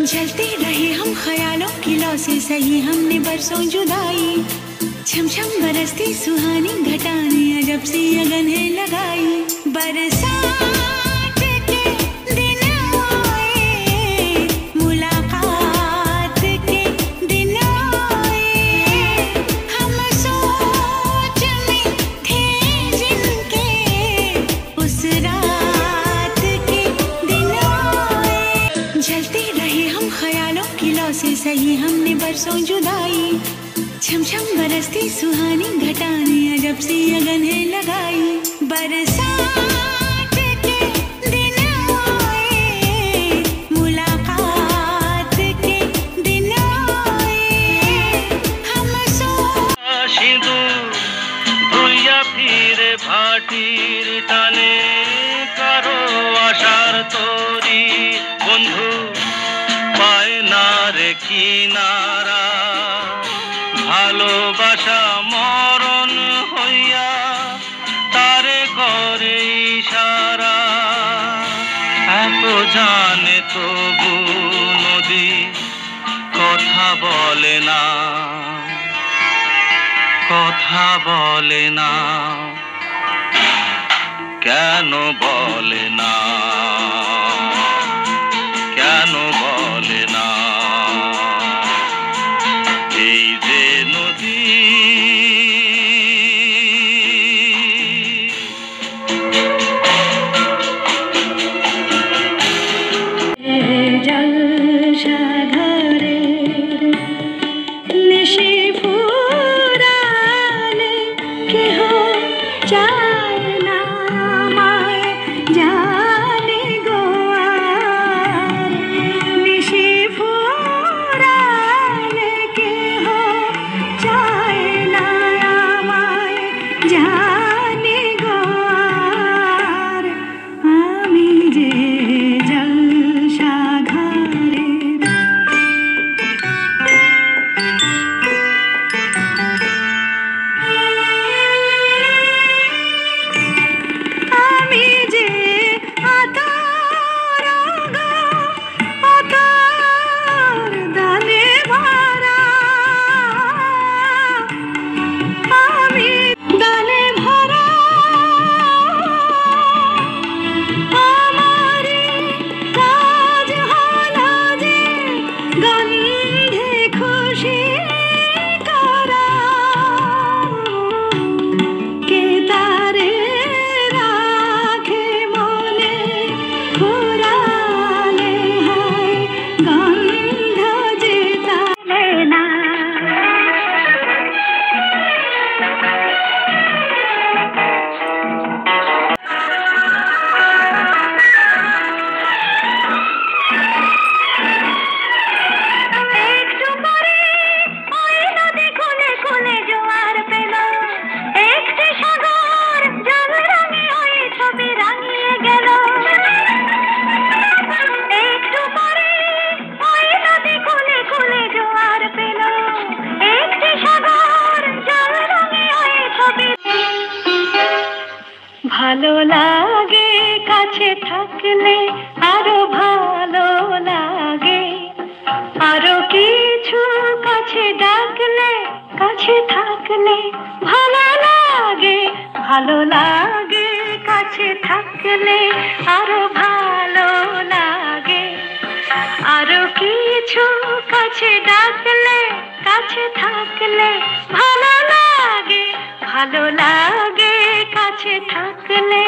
जलते रहे हम ख्यालों की लौ से सही हमने बरसों जुदाई, छम छम बरसती सुहानी घटाने अजब सी अगन है लगाई। बरसात के दिन आए, मुलाकात के दिन आए, हम सोच में थे जिनके उस रात के दिन आए। जलते रहे हम ख्यालों की लौ से सही हमने बरसों जुदाई, छम छम बरसती सुहानी घटाने अजब सी अगन है लगाई। बरसात के दिन आए, मुलाकात के दिन आए, हम সিঁদুর ধুইয়া ফিরে ভাটির টানে কারো আশার তরি বন্ধু পায় না রে কিনারা। ভালোবাসা মরণ হইয়া তারে করে ইশারা, এত জানে তবু নদী কথা বলে না, কথা বলে না, কেন বলে না, কেন বলে না। এই যে নদী ভালো লাগে কাছে থাকলে, আরো ভালো লাগে, আরো কিছু কাছে ডাকলে, কাছে থাকলে ভালো লাগে। ভালো লাগে কাছে থাকলে, আরো ভালো লাগে, আরো কিছু কাছে ডাকলে, কাছে থাকলে ভালো লাগে। ভালো লাগে কাছে থাকলে।